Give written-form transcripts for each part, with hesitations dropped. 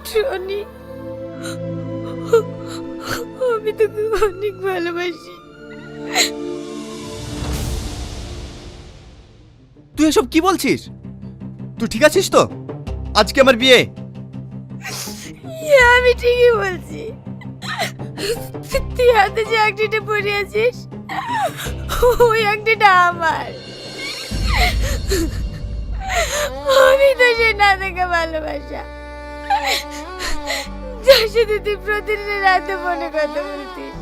Tony, আমি তোকে অনেক ভালোবাসি। তুই এসব কি বলছিস? তুই ঠিক আছিস তো? আজকে আমার বিয়ে। আমি ঠিকই বলছি। তুই হাতে যে আংটিটা পরে আছিস, ওই আংটিটা আমার। আমি তো সে না দেখা ভালোবাসা, যার সাথে তুই প্রতিদিন রাতে ফোনে কথা বলতিস,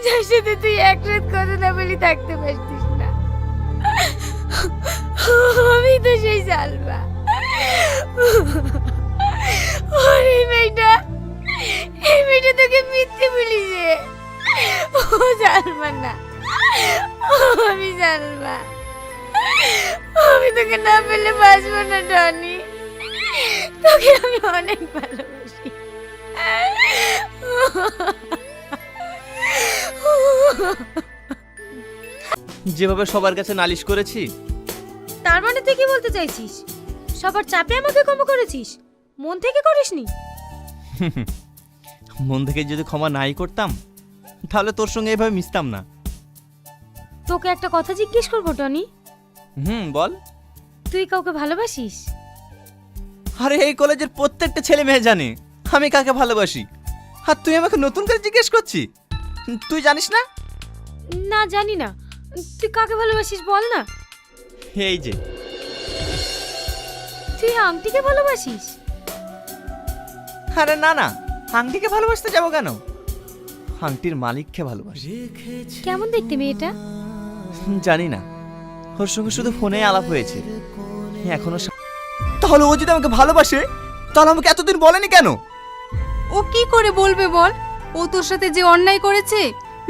যার সাথে তুই এক রাত কথা না বলি থাকতে পারতিস না। আমি তো সেই সালমা। আর এই মেয়েটা তোকে মিথ্যে বলিছে। ও সালমা না, আমি সালমা। আমি তোকে না পেলে বাঁচবো না টনি, তোকে আমি অনেক ভালোবাসি। যেভাবে সবার কাছে নালিশ করেছি, তার মানে তুই কি বলতে চাইছিস? সবার চাপে আমাকে ক্ষমা করেছিস, মন থেকে করিসনি? মন থেকে যদি ক্ষমা নাই করতাম তাহলে তোর সঙ্গে এভাবে মিশতাম না। তোকে একটা কথা জিজ্ঞেস করবো টনি, বল। তুই কাউকে ভালোবাসিস? আরে এই কলেজের প্রত্যেকটা ছেলে মেয়ে জানে আমি কাকে ভালোবাসি, আর তুই আমাকে নতুন করে জিজ্ঞেস করছিস? তুই জানিস না? না, জানি না। তুই কাকে ভালোবাসিস বল না। এই যে, তুই আংটিকে ভালোবাসিস? আরে না না, আংটিকে ভালোবাসতে যাবো কেন? আংটির মালিককে ভালোবাসি। কেমন দেখতে মেয়েটা? জানি না, ওর সঙ্গে শুধু ফোনে আলাপ হয়েছে এখনো। তাহলে ও যদি আমাকে ভালোবাসে তাহলে আমাকে এতদিন বলেনি কেন? ও কি করে বলবে বল? ও তোর সাথে যে অন্যায় করেছে,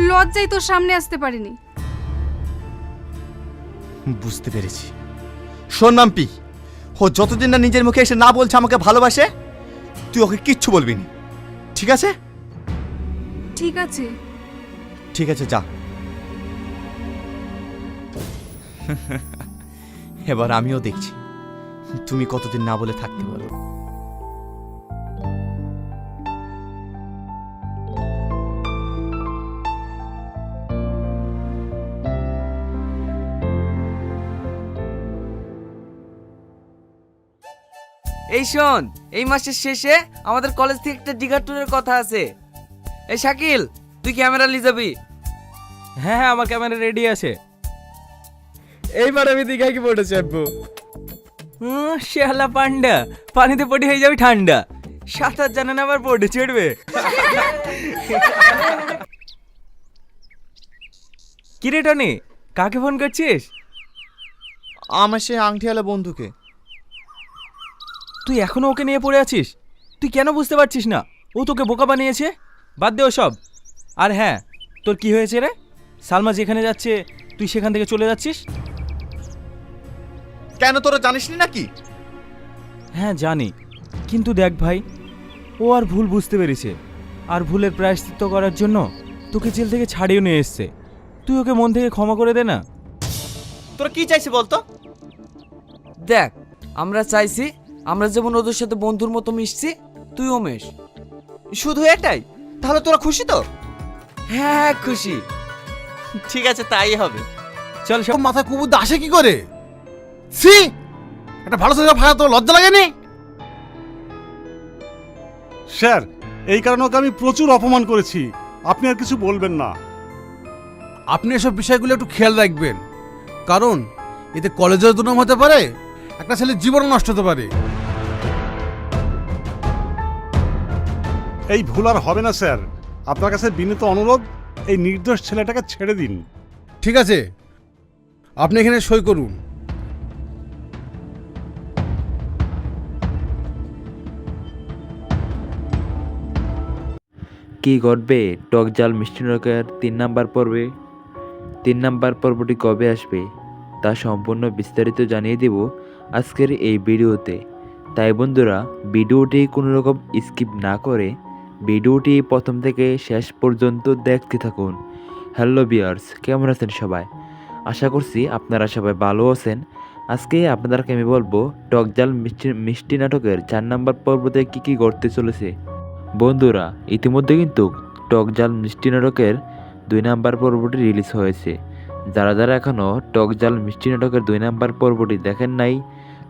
লজ্জায় তোর সামনে আসতে পারেনি। বুঝতে পেরেছি। শোন মাম্পি, ও যতদিন না নিজের মুখে এসে না বলছে আমাকে ভালোবাসে, তুই ওকে কিচ্ছু বলবি না, ঠিক আছে? ঠিক আছে। ঠিক আছে, যা। এবার আমিও দেখছি তুমি কতদিন না বলে থাকতে পারো। এই শোন, এই মাসের শেষে আমাদের কলেজ থেকে একটা দীঘা ট্যুরের কথা আছে। এই শাকিল, তুই ক্যামেরা নিয়ে যাবি? হ্যাঁ, আমার ক্যামেরা রেডি আছে। এইবার আমি দীঘায় কি পড়ে চাপবো? শেহালা পান্ডা, পানিতে পড়ে হয়ে যাবে ঠান্ডা। সাঁতার জানে না আবার পড়ে চড়বে। কিরে টনি, কাকে ফোন করছিস? আমার সে আংটিওয়ালা বন্ধুকে। তুই এখনো ওকে নিয়ে পড়ে আছিস? তুই কেন বুঝতে পারছিস না ও তোকে বোকা বানিয়েছে? বাদ দে ওসব। আর হ্যাঁ, তোর কি হয়েছে রে? সালমা যেখানে যাচ্ছে তুই সেখান থেকে চলে যাচ্ছিস? কেন, তোরা জানিস না নাকি? হ্যাঁ জানি, কিন্তু দেখ ভাই, ও আর ভুল বুঝতে পেরেছে, আর ভুলের প্রায়শ্চিত্ত করার জন্য তোকে জেল থেকে ছাড়িয়ে নিয়ে এসছে। তুই ওকে মন থেকে ক্ষমা করে দে না। তোরা কি চাইছিস বলতো? দেখ, আমরা চাইছি আমরা যেমন ওদের সাথে বন্ধুর মতো মিশছি, তুইও মেশ। শুধু এটাই? তাহলে তোরা খুশি তো? হ্যাঁ, খুশি। ঠিক আছে, তাই হবে। চল সব। মাথায় কুবুদ আসে কি করে? সি, একটা ভালো ছেলে ভাড়া তো লজ্জা লাগেনি? স্যার, এই কারণে ওকে আমি প্রচুর অপমান করেছি। আপনি আর কিছু বলবেন না। আপনি এসব বিষয়গুলো একটু খেয়াল রাখবেন, কারণ এতে কলেজের দুর্নাম হতে পারে, একটা ছেলের জীবন নষ্ট হতে পারে। এই ভুল আর হবে না স্যার। আপনার কাছে বিনীত অনুরোধ, এই নির্দোষ ছেলেটাকে ছেড়ে দিন। ঠিক আছে, আপনি এখানে সই করুন। কি ঘটবে টক জাল মিষ্টি নৌকার 3 নাম্বার পর্বে? 3 নাম্বার পর্বটি কবে আসবে তা সম্পূর্ণ বিস্তারিত জানিয়ে দেব আজকের এই ভিডিওতে। তাই বন্ধুরা, ভিডিওটি কোনো রকম স্কিপ না করে ভিডিওটি প্রথম থেকে শেষ পর্যন্ত দেখতে থাকুন। হ্যালো ভিউয়ার্স, কেমন আছেন সবাই? আশা করছি আপনারা সবাই ভালো আছেন। আজকে আপনাদেরকে আমি বলবো টকজাল মিষ্টি মিষ্টি নাটকের 4 নম্বর পর্বতে কী কী ঘটতে চলেছে। বন্ধুরা, ইতিমধ্যে কিন্তু টকজাল মিষ্টি নাটকের 2 নম্বর পর্বটি রিলিজ হয়েছে। যারা যারা এখনও টকজাল মিষ্টি নাটকের 2 নম্বর পর্বটি দেখেন নাই,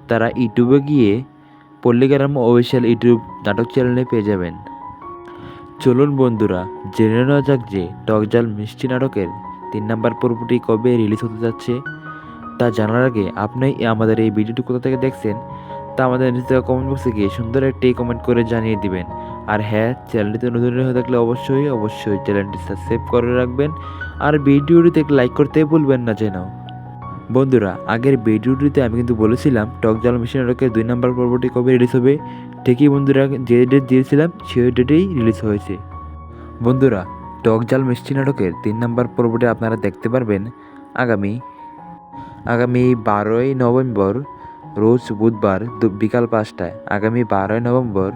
তারা ইউটিউবে গিয়ে পল্লীগ্রাম অফিসিয়াল ইউটিউব নাটক চ্যানেলে পেয়ে যাবেন। চলুন বন্ধুরা, জেনে নেওয়া যাক যে টকজাল মিষ্টি নাটকের 3 নম্বর পর্বটি কবে রিলিজ হতে যাচ্ছে। তা জানার আগে আপনি আমাদের এই ভিডিওটি কোথা থেকে দেখছেন তা আমাদের নিচে কমেন্ট বক্সে গিয়ে সুন্দর একটি কমেন্ট করে জানিয়ে দিবেন। আর হ্যাঁ, চ্যানেলটিতে নতুন হয়ে থাকলে অবশ্যই চ্যানেলটি সাবস্ক্রাইব করে রাখবেন আর ভিডিওটিতে লাইক করতে ভুলবেন না যেন। বন্ধুরা, আগের ভিডিওটিতে আমি কিন্তু বলেছিলাম টকজাল মিষ্টি নাটকের 2 নম্বর পর্বটি কবে রিলিজ হবে। ঠিকই বন্ধুরা, যে ডেট দিয়েছিলাম সেই ডেটেই রিলিজ হয়েছে। বন্ধুরা, টকজাল মিষ্টি নাটকের 3 নম্বর পর্বটি আপনারা দেখতে পারবেন আগামী 12ই নভেম্বর রোজ বুধবার বিকাল 5টায়। আগামী 12ই নভেম্বর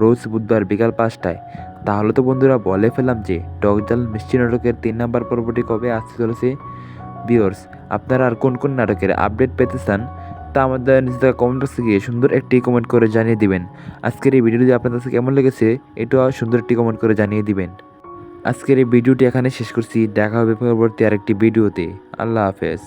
রোজ বুধবার বিকাল 5টায়। তাহলে তো বন্ধুরা বলে ফেললাম যে টকজাল মিষ্টি নাটকের 3 নম্বর পর্বটি কবে আসতে চলেছে। ভিউয়ার্স, আপনারা আর কোন কোন নাটকের আপডেট পেতে চান তা আমাদের নিচে কমেন্ট বক্সে গিয়ে সুন্দর একটি কমেন্ট করে জানিয়ে দিবেন। আজকের এই ভিডিওটি আপনাদের কাছে কেমন লেগেছে এটাও সুন্দর একটি কমেন্ট করে জানিয়ে দিবেন। আজকের এই ভিডিওটি এখানে শেষ করছি। দেখা হবে পরবর্তী আরেকটি ভিডিওতে। আল্লাহ হাফেজ।